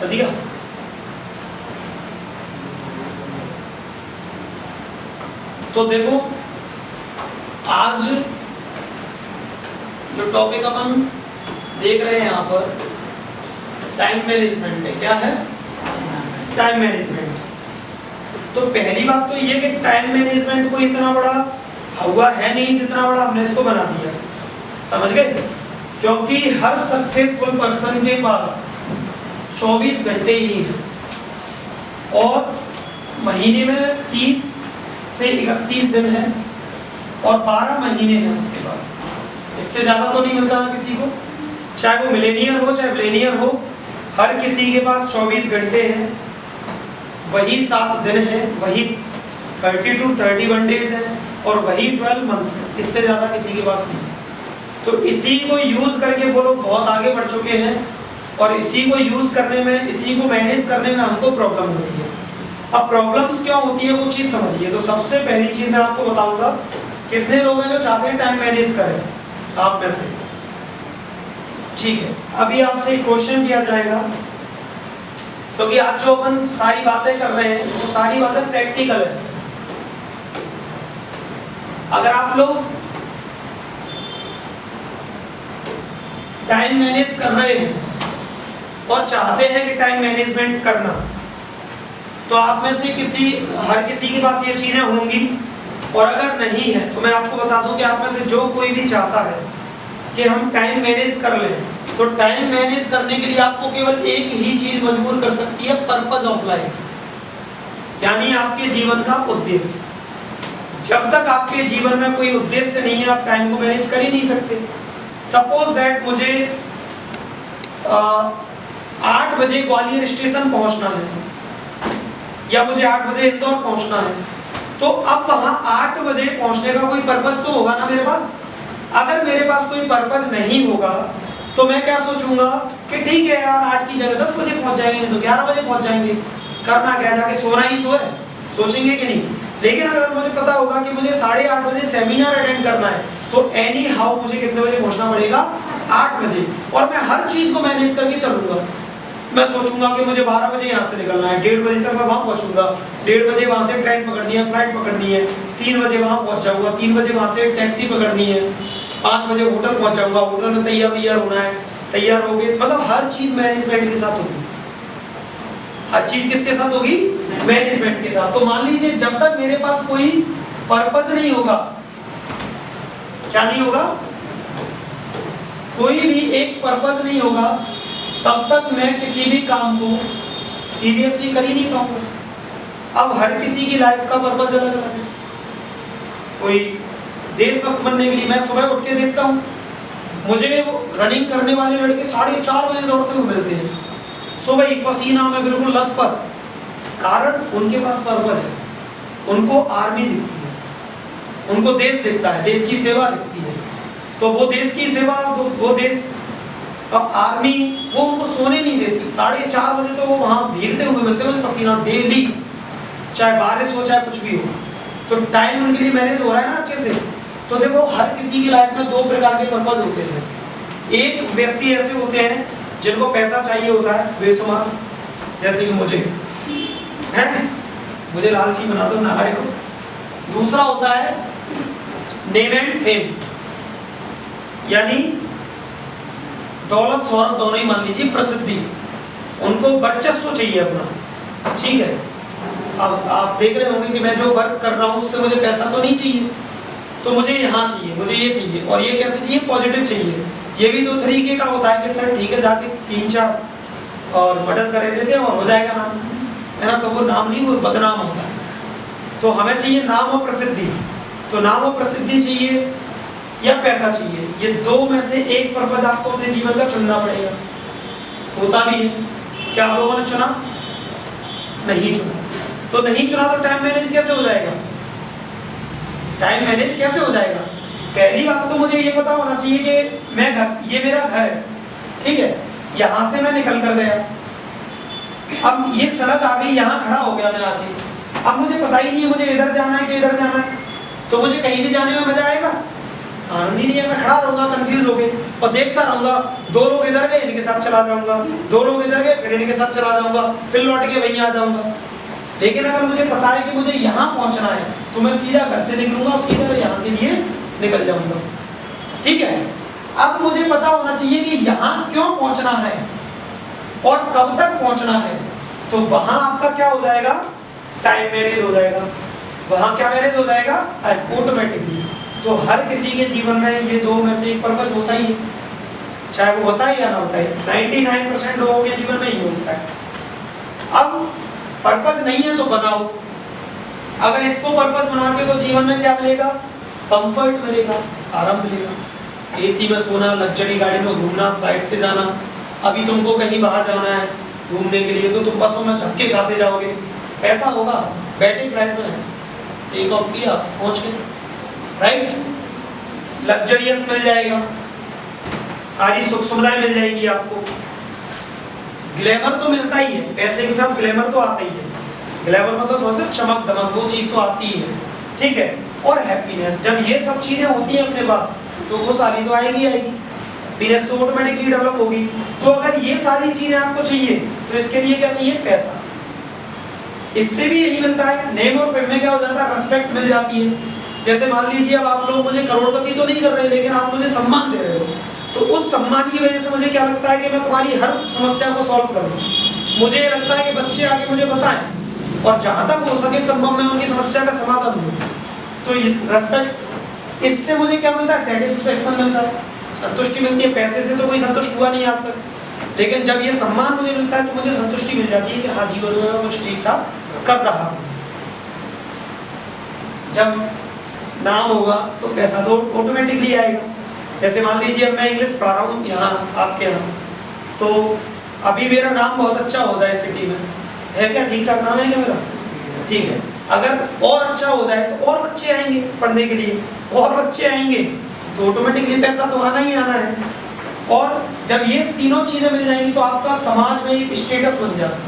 कर दिया। तो देखो आज जो टॉपिक अपन देख रहे हैं यहाँ पर टाइम मैनेजमेंट है। क्या है? Time management. तो पहली बात तो ये कि टाइम मैनेजमेंट को इतना बड़ा हुआ है नहीं जितना बड़ा हमने इसको बना दिया। समझ गए? क्योंकि हर सक्सेसफुल पर्सन के पास 24 घंटे ही है और महीने में 30 से 31 दिन है और 12 महीने हैं उसके पास। इससे ज़्यादा तो नहीं मिलता ना किसी को, चाहे वो मिलेनियर हो चाहे बिलेनियर हो, हर किसी के पास 24 घंटे हैं, वही 7 दिन है, वही 30 to 31 डेज है और वही 12 मंथ्स है। इससे ज़्यादा किसी के पास नहीं। तो इसी को यूज़ करके वो लोग बहुत आगे बढ़ चुके हैं और इसी को यूज़ करने में, इसी को मैनेज करने में हमको प्रॉब्लम हो रही है। अब प्रॉब्लम्स क्या होती है वो चीज़ समझिए। तो सबसे पहली चीज़ मैं आपको बताऊंगा, कितने लोग हैं जो चाहते हैं टाइम मैनेज करें आप में से? ठीक है, अभी आपसे एक क्वेश्चन किया जाएगा, क्योंकि आज जो अपन सारी बातें कर रहे हैं वो सारी बातें प्रैक्टिकल है। अगर आप लोग टाइम मैनेज कर रहे हैं और चाहते हैं कि टाइम मैनेजमेंट करना, तो आप में से हर किसी के पास ये चीजें होंगी। और अगर नहीं है तो मैं आपको बता दूं कि आप में से जो कोई भी चाहता है कि हम टाइम मैनेज कर लें, तो टाइम मैनेज करने के लिए आपको केवल एक ही चीज मजबूर कर सकती है, पर्पस ऑफ लाइफ, यानी आपके जीवन का उद्देश्य। जब तक आपके जीवन में कोई उद्देश्य नहीं है आप टाइम को मैनेज कर ही नहीं सकते। सपोज दैट मुझे 8 बजे ग्वालियर स्टेशन पहुंचना है या मुझे 8 बजे इंदौर पहुंचना है, तो अब वहां 8 बजे पहुंचने का कोई पर्पस तो होगा ना मेरे पास। अगर मेरे पास कोई पर्पस नहीं होगा तो मैं क्या सोचूंगा कि ठीक है यार 8 की जगह 10 बजे पहुंच जाएंगे, नहीं तो 11 बजे पहुंच जाएंगे, करना क्या, जाके सोना ही तो है, सोचेंगे कि नहीं। लेकिन अगर मुझे पता होगा कि मुझे 8:30 बजे सेमिनार अटेंड करना है, तो एनी हाउ मुझे कितने बजे पहुंचना पड़ेगा? 8 बजे। और मैं हर चीज को मैनेज करके चलूंगा। मैं सोचूंगा कि मुझे 12 बजे यहाँ से निकलना है, 1:30 बजे तक मैं वहाँ पहुँचूंगा, 1:30 बजे वहाँ से ट्रेन पकड़नी है, फ्लाइट पकड़नी है, 3 बजे वहाँ पहुँच जाऊंगा, 3 बजे वहाँ से टैक्सी पकड़नी है, 5 बजे होटल पहुँच जाऊंगा, होटल में तैयार होना है, तैयार होके, मतलब हर चीज मैनेजमेंट के साथ होगी। हर चीज किसके साथ होगी? मैनेजमेंट के साथ। तो मान लीजिए जब तक मेरे पास कोई पर्पस नहीं होगा, क्या नहीं होगा? कोई भी एक पर्पस नहीं होगा, तब तक मैं किसी भी काम को सीरियसली कर ही नहीं पाऊंगा। अब हर किसी की लाइफ का पर्पस अलग अलग है। कोई देशभक्त बनने के लिए, मैं सुबह उठ के देखता हूँ मुझे वो रनिंग करने वाले लड़के 4:30 बजे दौड़ते हुए मिलते हैं, सुबह ही पसीना में बिल्कुल लथपथ। कारण उनके पास पर्पस है, उनको आर्मी दिखती है, उनको देश दिखता है, देश की सेवा दिखती है। तो वो देश की सेवा, वो देश, अब आर्मी वो उनको सोने नहीं देती। 4:30 बजे तो वो वहाँ भीगते हुए मिलते हैं पसीना डेली, चाहे बारिश हो चाहे कुछ भी हो। तो टाइम उनके लिए मैनेज हो रहा है ना अच्छे से। तो देखो हर किसी की लाइफ में 2 प्रकार के पर्पस होते हैं। एक व्यक्ति ऐसे होते हैं जिनको पैसा चाहिए होता है बेशुमार, जैसे कि मुझे है, मुझे लालची बना दो नालायक को। दूसरा होता है नेम एंड फेम, यानी दौलत शोहरत दोनों ही मान लीजिए, प्रसिद्धि, उनको वर्चस्व चाहिए अपना। ठीक है, अब आप देख रहे होंगे कि मैं जो वर्क कर रहा हूँ उससे मुझे पैसा तो नहीं चाहिए, तो मुझे यहाँ चाहिए, मुझे ये चाहिए। और ये कैसे चाहिए? पॉजिटिव चाहिए। ये भी 2 तरीके का होता है कि सर ठीक है जाके 3-4 और मर्डर कर देते हैं और हो जाएगा नाम, है ना, तो वो नाम नहीं, वो बदनाम होता है। तो हमें चाहिए नाम और प्रसिद्धि। तो नाम और प्रसिद्धि चाहिए या पैसा चाहिए, ये 2 में से एक पर्पस आपको अपने जीवन का चुनना पड़ेगा। होता भी है। क्या आप लोगों ने चुना? नहीं चुना। तो नहीं चुना तो टाइम मैनेज कैसे हो जाएगा? टाइम मैनेज कैसे हो जाएगा? पहली बात तो मुझे ये पता होना चाहिए कि मैं ये मेरा घर है, ठीक है, यहाँ से मैं निकल कर गया, अब ये सड़क आ गई, यहाँ खड़ा हो गया मैं आके, अब मुझे पता ही नहीं है मुझे इधर जाना है कि इधर जाना है, तो मुझे कहीं भी जाने में मजा आएगा? आनंद ही नहीं है, मैं खड़ा रहूंगा कंफ्यूज होके। और देखता रहूंगा, 2 लोग इधर गए इनके साथ चला जाऊंगा, 2 लोग इधर गए फिर इनके साथ चला जाऊंगा, फिर लौट के वहीं आ जाऊंगा। लेकिन अगर मुझे पता है कि मुझे यहाँ पहुंचना है तो मैं सीधा घर से निकलूंगा और सीधा यहाँ के लिए निकल जाऊंगा। ठीक है, अब मुझे पता होना चाहिए कि यहाँ क्यों पहुंचना है और कब तक पहुंचना है। तो वहां आपका क्या हो जाएगा, टाइम मैनेज हो जाएगा। वहां क्या मैनेज हो जाएगा, टाइम ऑटोमेटिकली। तो हर किसी के जीवन में ये 2 में से एक पर्पस होता ही है, चाहे वो होता है या ना होता है। 99% लोगों के जीवन में ये होता है। अब पर्पस नहीं है तो बनाओ। अगर इसको पर्पस बनाते हो तो जीवन में क्या मिलेगा, कंफर्ट मिलेगा, आराम मिलेगा, एसी में सोना, लग्जरी गाड़ी में घूमना, फ्लाइट से जाना। अभी तुमको कहीं बाहर जाना है घूमने के लिए तो तुम बसों में धक्के खाते जाओगे, पैसा होगा, बैठे फ्लाइट में टेक ऑफ किया पहुंच गए, राइट। लग्जरियस मिल जाएगा, सारी सुख सुविधाएं मिल जाएंगी आपको। ग्लैमर तो मिलता ही है, पैसे के साथ ग्लैमर तो आता ही है। ग्लैमर मतलब समझो चमक दमक, वो चीज तो आती ही है, ठीक है। और हैप्पीनेस, जब ये सब चीजें होती हैं अपने पास तो वो सारी तो आएगी आएगी, हैप्पीनेस तो ऑटोमेटिकली डेवलप होगी। तो अगर ये सारी चीजें आपको चाहिए तो इसके लिए क्या चाहिए, पैसा। इससे भी यही मिलता है, नेम और फेम में क्या हो जाता है, रेस्पेक्ट मिल जाती है। जैसे मान लीजिए अब आप लोग मुझे करोड़पति तो नहीं कर रहे लेकिन आप मुझे सम्मान दे रहे हो, तो उस सम्मान की वजह से मुझे क्या लगता है कि मैं तुम्हारी हर समस्या को सॉल्व करूं। मुझे लगता है कि बच्चे आके मुझे बताएं और जहां तक हो सके संभव में उनकी समस्या का समाधान दूं। तो रेस्पेक्ट, इससे मुझे क्या मिलता है, सेटिस्फेक्शन मिलता है, संतुष्टि मिलती है। पैसे से तो कोई संतुष्ट हुआ नहीं आज तक, लेकिन जब ये सम्मान मुझे मिलता है तो मुझे संतुष्टि मिल जाती है कि हाँ जीवन में मैं कुछ ठीक ठाक कर रहा हूँ। जब नाम होगा तो पैसा तो ऑटोमेटिकली आएगा। जैसे मान लीजिए अब मैं इंग्लिश पढ़ा रहा हूँ यहाँ आपके यहाँ, तो अभी मेरा नाम बहुत अच्छा हो जाए सिटी में, है क्या, ठीक ठाक नाम है क्या मेरा, ठीक है। अगर और अच्छा हो जाए तो और बच्चे आएंगे पढ़ने के लिए, और बच्चे आएंगे तो ऑटोमेटिकली पैसा तो आना ही आना है। और जब ये तीनों चीजें मिल जाएंगी तो आपका समाज में एक स्टेटस बन जाता है,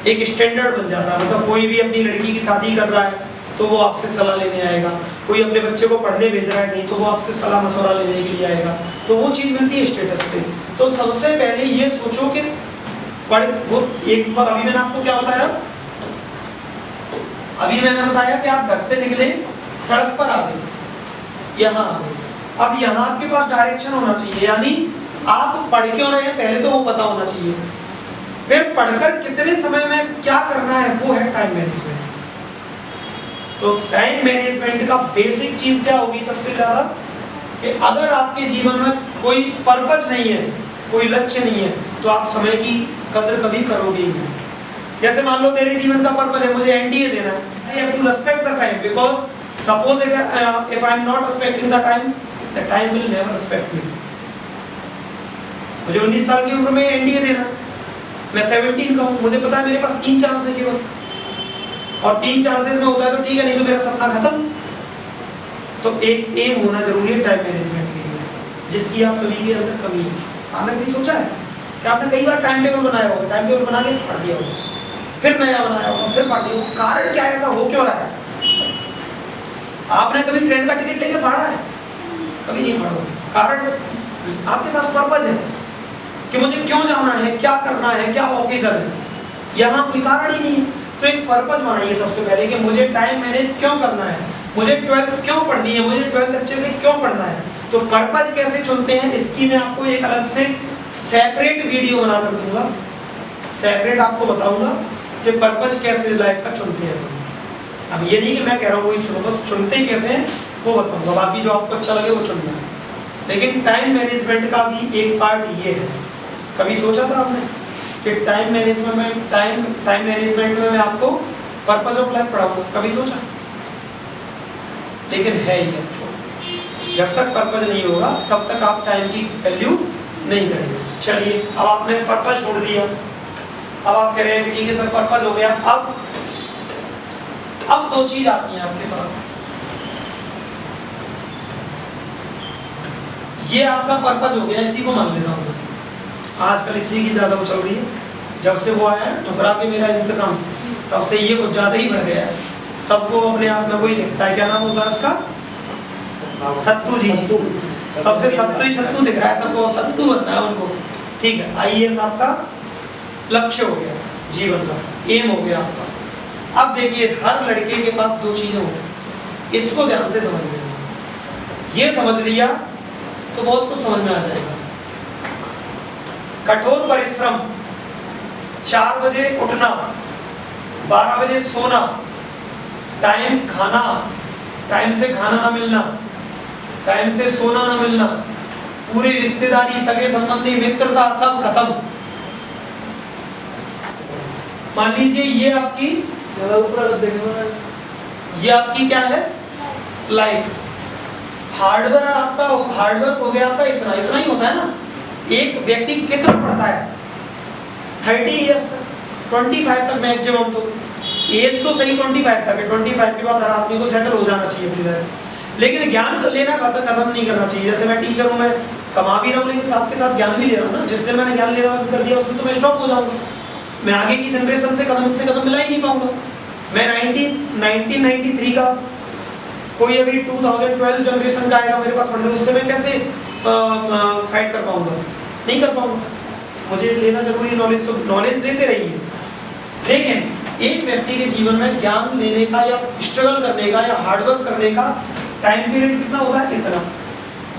एक स्टैंडर्ड बन जाता है। मतलब कोई भी अपनी लड़की की शादी कर रहा है तो वो आपसे सलाह लेने आएगा, कोई अपने बच्चे को पढ़ने भेज रहा है नहीं तो वो आपसे सलाह मशवरा लेने के लिए आएगा। तो वो चीज़ मिलती है स्टेटस से। तो सबसे पहले ये सोचो कि पढ़, वो एक बार अभी मैंने आपको क्या बताया, अभी मैंने बताया कि आप घर से निकले, सड़क पर आ गए, यहाँ आ गए। अब यहाँ आपके पास डायरेक्शन होना चाहिए, यानी आप पढ़ क्यों रहे हैं पहले तो वो पता होना चाहिए। फिर पढ़कर कितने समय में क्या करना है वो है टाइम मैनेजमेंट। तो टाइम मैनेजमेंट का बेसिक चीज क्या होगी सबसे ज्यादा, कि अगर आपके जीवन में कोई पर्पस नहीं है, कोई लक्ष्य नहीं है, तो आप समय की कदर कभी करोगे ही नहीं। जैसे मान लो मेरे जीवन का पर्पस है मुझे एनडीए देना है, I have to respect the time, because suppose if I am not respecting the time will never respect me. मुझे 19 साल की उम्र में एनडीए देना, मैं 17 का हूँ, मुझे पता है मेरे पास 3 चांस है केवल, और 3 चांसेस में होता है तो ठीक है, नहीं तो मेरा सपना खत्म। तो एक एम होना जरूरी है टाइम मैनेजमेंट के लिए, जिसकी आप सभी के अंदर कमी है। आपने कभी सोचा है कि आपने कई बार टाइम टेबल बनाया होगा, टाइम टेबल बना के फाड़ दिया होगा, फिर नया बनाया होगा, फिर फाड़ दिया होगा, कारण क्या है, ऐसा हो क्यों रहा है? आपने कभी ट्रेन का टिकट लेके फाड़ा है? कभी नहीं फाड़ा। कारण आपके पास पर्पस है कि मुझे क्यों जाना है, क्या करना है, क्या ओकेजन है, यहाँ कोई कारण ही नहीं है। तो एक पर्पस बनाइए सबसे पहले कि मुझे टाइम मैनेज क्यों करना है, मुझे 12th क्यों पढ़नी है, मुझे 12th अच्छे से क्यों पढ़ना है। तो पर्पस कैसे चुनते हैं इसकी मैं आपको एक अलग से सेपरेट वीडियो बनाकर दूंगा, सेपरेट आपको बताऊंगा कि पर्पस कैसे लाइफ का चुनते हैं। अब ये नहीं कि मैं कह रहा हूँ वही चुनो, बस चुनते कैसे हैं वो बताऊंगा, बाकी जो आपको अच्छा लगे वो चुनना है। लेकिन टाइम मैनेजमेंट का भी एक पार्ट ये है, कभी सोचा था आपने कि टाइम मैनेजमेंट में मैं आपको पर्पस ऑफ लाइफ पढ़ाऊंगा, कभी सोचा? लेकिन है ही एक्चुअल, जब तक पर्पस नहीं होगा तब तक आप टाइम की वैल्यू नहीं करेंगे। चलिए अब आपने पर्पस ढूंढ दिया, अब आप कह रहे हैं कि ठीक है सर पर्पस हो गया, अब 2 चीज आती हैं आपके पास। ये आपका पर्पस हो गया, इसी को मान लेता हूँ आजकल, इसी की ज्यादा वो चल रही है। जब से वो आया ठुकरा के मेरा इंतकाम, तब से ये कुछ ज्यादा ही बढ़ गया है। सबको अपने आप में वही लिखता है, क्या नाम होता है उसका, सत्तू जी। तब से सत्तू ही सत्तू दिख रहा है सबको, सत्तू बनना है उनको। ठीक है, आईएएस आपका लक्ष्य हो गया, जीवन का एम हो गया आपका। अब देखिए हर लड़के के पास दो चीजें होती हैं, इसको ध्यान से समझ लेना। ये समझ लिया तो बहुत कुछ समझ में आ जाएगा। कठोर परिश्रम, 4 बजे उठना, 12 बजे सोना, टाइम खाना, टाइम से खाना ना मिलना, टाइम से सोना ना मिलना, पूरी रिश्तेदारी, सगे संबंधी, मित्रता सब खत्म। मान लीजिए ये आपकी क्या है, लाइफ। हार्डवर्क आपका, हार्डवर्क हो गया आपका इतना ही होता है ना। एक व्यक्ति कितना पढ़ता है, 30 ईयर्स तक, 25 तक मैक्सिमम। तो एज तो सही 25 तक है, 25 के बाद हर आदमी को सेटल हो जाना चाहिए अपनी लाइफ। लेकिन ज्ञान लेना खत्म नहीं करना चाहिए। जैसे मैं टीचर हूँ, मैं कमा भी रहा हूँ लेकिन साथ के साथ ज्ञान भी ले रहा हूँ ना। जिस दिन मैंने ज्ञान लेना बंद कर दिया उस दिन तो मैं स्टॉप हो जाऊंगा, मैं आगे की जनरेशन से कदम मिला ही नहीं पाऊंगा। मैं 1993 का, कोई अभी 2012 जनरेशन का आएगा मेरे पास पढ़ने, उससे मैं कैसे फाइट कर पाऊंगा? नहीं कर पाऊंगा। मुझे लेना जरूरी नॉलेज, तो नॉलेज लेते रहिए। लेकिन एक व्यक्ति के जीवन में ज्ञान लेने का या स्ट्रगल करने का या हार्डवर्क करने का टाइम पीरियड कितना होता है, इतना।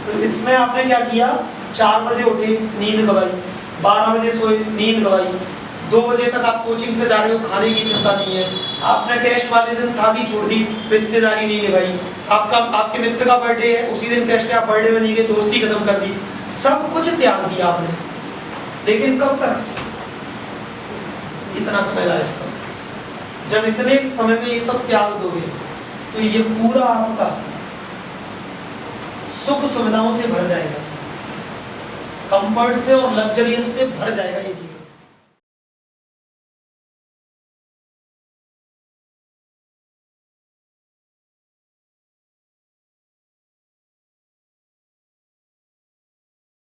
तो इसमें आपने क्या किया, 4 बजे उठे, नींद गवाई, 12 बजे सोए, नींद गवाई, 2 बजे तक आप कोचिंग से जा रहे हो, खाने की चिंता नहीं है, आपने टेस्ट वाले दिन शादी छोड़ दी, रिश्तेदारी नहीं निभाई, आपके मित्र का बर्थडे है, उसी दिन टेस्ट है, आप बर्थडे में नहीं गए, दोस्ती खत्म कर दी, सब कुछ त्याग दिया आपने। लेकिन कब तक? इतना समय लाइफ का। जब इतने समय में ये सब त्याग दोगे तो ये पूरा आपका सुख सुविधाओं से भर जाएगा, कंफर्ट से और लग्जरियस से भर जाएगा ये जीवन।